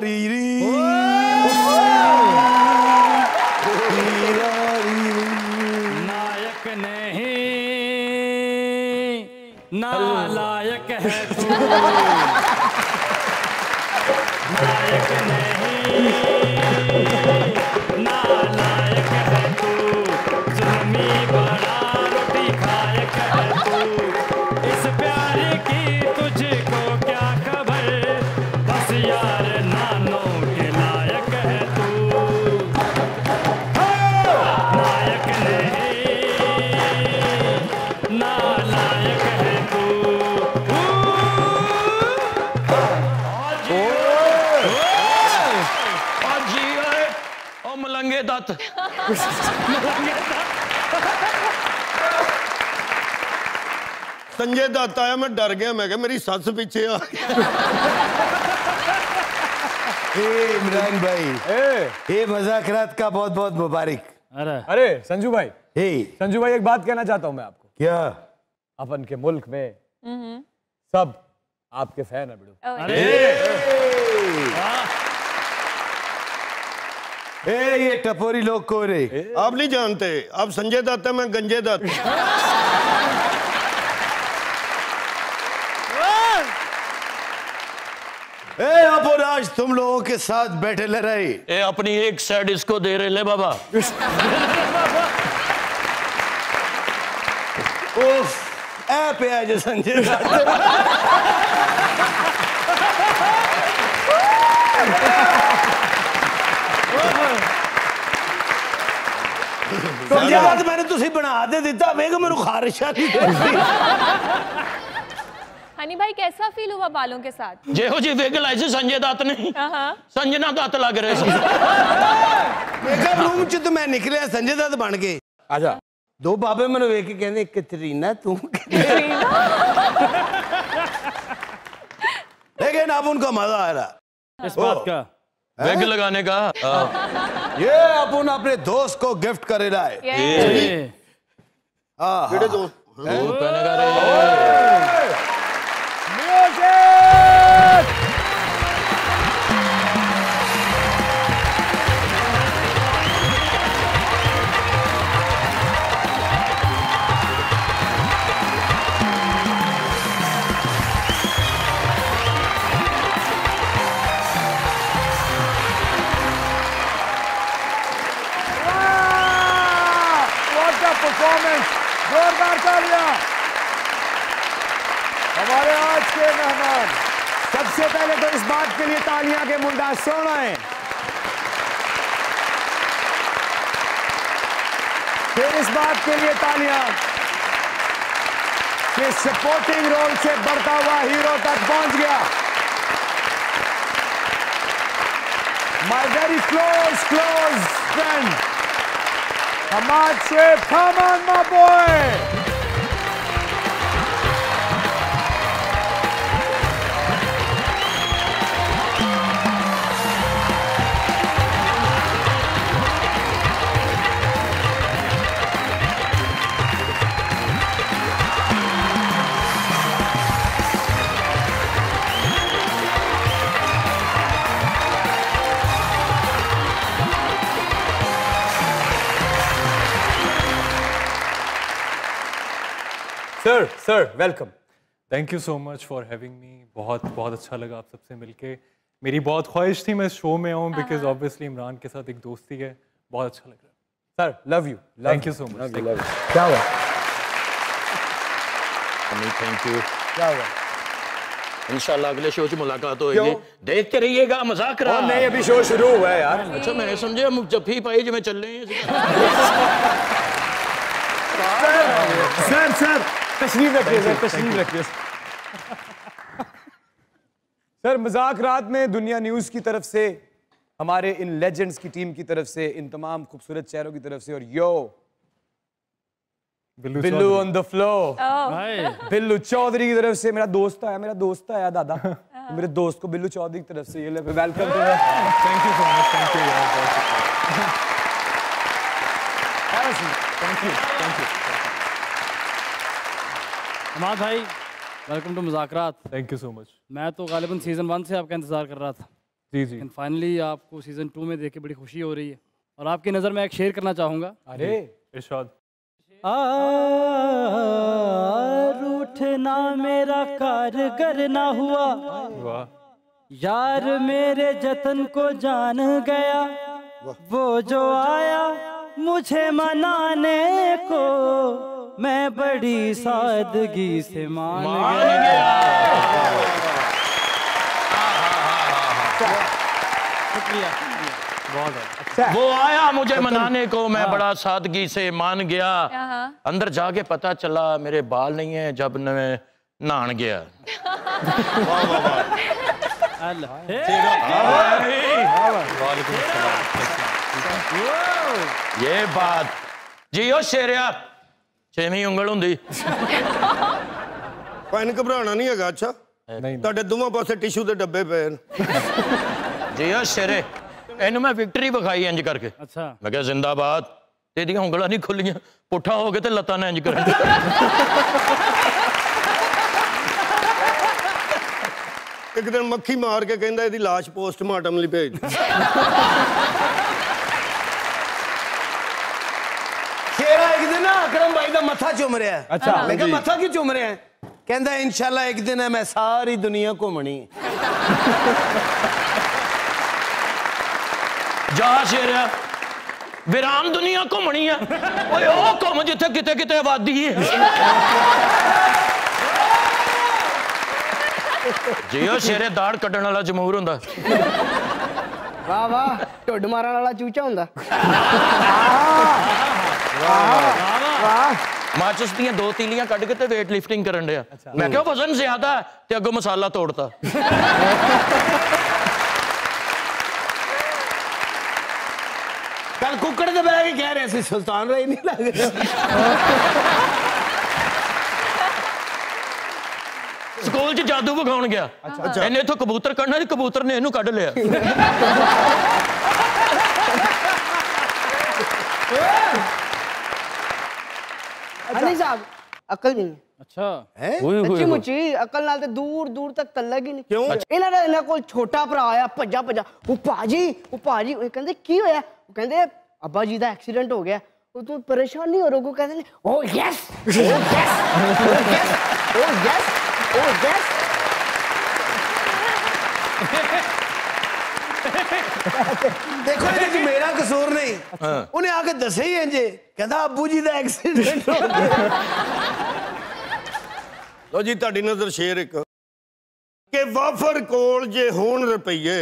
री री नायक नहीं नालायक है तू नायक नहीं नालायक है तू जुल्मी बड़ा रोटी खायक है तू इस प्यार की तुझको क्या खबर बस यार नानों के लायक है तू नायक नहीं नालायक है तू मलंगे दत्त संजय दत्त आया, मैं डर गया, मैं कहा मेरी सस पीछे आ इमरान भाई ये मज़ाकरात का बहुत बहुत मुबारक। अरे संजू भाई, संजू भाई एक बात कहना चाहता हूं मैं आपको। क्या? अपन के मुल्क में सब आपके फैन है बिड़ू। ये टपोरी लोग को रे आप नहीं जानते, आप संजय दत्त है, मैं गंजे दत्त। अब आज तुम लोगों के साथ बैठे ले रहे ए अपनी एक साइड इसको दे रहे ले बाबा। ए पे आज संजय दत्त संजय दत्त मैंने तुसी बना दे दिता वेग मेनू खारिश आ रही। हनी भाई कैसा फील हुआ बालों के साथ? जेहो जी वेग लाई से संजय दत्त नहीं संजना दत्त लग रहे थे। मेकअप रूम च तो मैं निकलिया संजय दत्त बन के। आजा दो बाबे मैंने वेख के कहंदे कैटरीना तू लेकिन अब उनको मजा आ रहा इस बात का वेग लगाने का। ये अपन अपने दोस्त को गिफ्ट करे रहा है। मेरे दोस्त पहने का रे परफॉर्मेंस जोरदार तालियां हमारे आज के मेहमान। सबसे पहले तो इस बात के लिए तालियां के मुंडा सोना है, फिर इस बात के लिए तालियां कि सपोर्टिंग रोल से बढ़ता हुआ हीरो तक पहुंच गया। My very close friend Hamad Swift, come on, my boy! Sir, welcome. Thank you so much for having me. बहुत अच्छा लगा आप सबसे मिलके। मेरी बहुत ख्वाहिश थी मैं शो में आऊँ because obviously इमरान के साथ एक दोस्ती है, बहुत अच्छा लग रहा है। Sir, love you. Thank you so much. Love you. क्या हुआ? Thank you. क्या हुआ? इंशाल्लाह अगले शो से मुलाकात होगी। देखते रहिएगा मजाक रहा। नहीं अभी शो शुरू हुआ है यार। अच्छा मैंने समझे हम जफ्फी पाई जो में चल रहे हैं। सर तशरीफ रखिए सर। मजाक रात में दुनिया न्यूज की तरफ से, हमारे इन लेजेंड्स की टीम की तरफ से, इन तमाम खूबसूरत चेहरों की तरफ से, और यो Billu on the floor Billu Chaudhary की तरफ से, मेरा दोस्त आया दादा मेरे दोस्त को बिल्लू चौधरी की तरफ से ये ले welcome. Thank you so much. Thank you यार। Thank you. हमाद भाई वेलकम टू मुज़ाकरात। Thank you so much. मैं तो गालिबन सीजन 1 से आपका इंतजार कर रहा था। जी जी फाइनली आपको सीजन 2 में देख के बड़ी खुशी हो रही है और आपकी नज़र में एक शेर करना चाहूँगा। अरे इरशाद। रूठना मेरा कारगर ना हुआ, वाह यार मेरे जतन को जान गया, वो जो आया मुझे मनाने को मैं बड़ी सादगी से मान गया। शुक्रिया। बहुत अच्छा। वो आया मुझे मनाने को, मैं बड़ा सादगी से मान गया। अंदर जाके पता चला मेरे बाल नहीं है जब मैं नहान गया। ये बात जियो शेरिया छेवीं उंगल हुंदी। ਭੈਣ ਘਬਰਾਉਣਾ ਨਹੀਂ ਹੈਗਾ। ਅੱਛਾ ਤੁਹਾਡੇ ਦੋਵਾਂ ਪਾਸੇ ਟਿਸ਼ੂ ਦੇ ਡੱਬੇ ਪਏ ਨੇ। जियो शेरे ਇਹਨੂੰ ਮੈਂ ਵਿਕਟਰੀ ਵਿਖਾਈ ਇੰਜ ਕਰਕੇ। अच्छा ਮੈਂ ਕਿਹਾ ਜ਼ਿੰਦਾਬਾਦ, ਤੇਰੀਆਂ ਉਂਗਲਾਂ ਨਹੀਂ ਖੁੱਲੀਆਂ, ਪੁੱਠਾ ਹੋ ਕੇ ਤੇ ਲੱਤਾਂ ਨੇ ਇੰਜ ਕਰਨ। ਇੱਕ ਦਿਨ ਮੱਖੀ ਮਾਰ ਕੇ ਕਹਿੰਦਾ ਇਹਦੀ ਲਾਸ਼ ਪੋਸਟਮਾਰਟਮ ਲਈ ਭੇਜ ਦਿਓ। शेरा एक दिन ना अकरम भाई का मथा चुम रहा है। अच्छा। मैं कहा मथा क्यों चुम रहे हैं? कहता इंशाल्लाह एक दिन है मैं सारी दुनिया घूमनी। ਜਾ ਸ਼ੇਰਿਆ ਵਿਰਾਨ ਦੁਨੀਆ ਘੁੰਮਣੀ ਆ। ਓਏ ਉਹ ਘੁੰਮ ਜਿੱਥੇ ਕਿਤੇ ਕਿਤੇ ਆਬਾਦੀ ਹੈ। ਜਿਓ ਸ਼ੇਰੇ ਦਾੜ ਕੱਢਣ ਵਾਲਾ ਜਮਹੂਰ ਹੁੰਦਾ। वाह वाह ढुड मारन वाला चूचा हुंदा। ਮਾਚਸ ਦੀਆਂ 2 ਤੀਲੀਆਂ ਕੱਢ ਕੇ ਤੇ weight lifting ਕਰਨ ਡਿਆ। ਮੈਂ ਕਿਹਾ ਵਜ਼ਨ ਜ਼ਿਆਦਾ ਤੇ ਅੱਗੋਂ ਮਸਾਲਾ ਤੋੜਤਾ। कल कुकड़ दे बह के कह रहे थे सुल्तान राय नहीं लग रहा। ਸਕੂਲ 'ਚ ਜਾਦੂ ਵਿਖਾਉਣ ਗਿਆ। ਇਹਨੇ ਇੱਥੋਂ ਕਬੂਤਰ ਕੱਢਣਾ ਸੀ, ਕਬੂਤਰ ਨੇ ਇਹਨੂੰ ਕੱਢ ਲਿਆ। हनी साहब अकल नहीं है। अच्छा सच्ची मुच्ची अकल नाल ते दूर दूर तक तलक ही नहीं। क्यों? इन्हां कोल छोटा भरा आया भज्जा भज्जा वो भाजी कहंदे की होया? वो कहंदे अब्बा जी दा एक्सीडेंट हो गया। वो तू परेशान नहीं हो रहा? को कहंदे ओ यस ओ यस ओ यस ओ यस ओ यस। देखो ये मेरा कसूर नहीं। उन्हें आके दसे ही इंजे कहता अब्बू जी का एक्सीडेंट हो गया। ਲੋ ਜੀ ਤੁਹਾਡੀ ਨਜ਼ਰ ਸ਼ੇਰ ਇੱਕ ਕਿ ਵਾਫਰ ਕੋਲ ਜੇ ਹੋਣ ਰੁਪਈਏ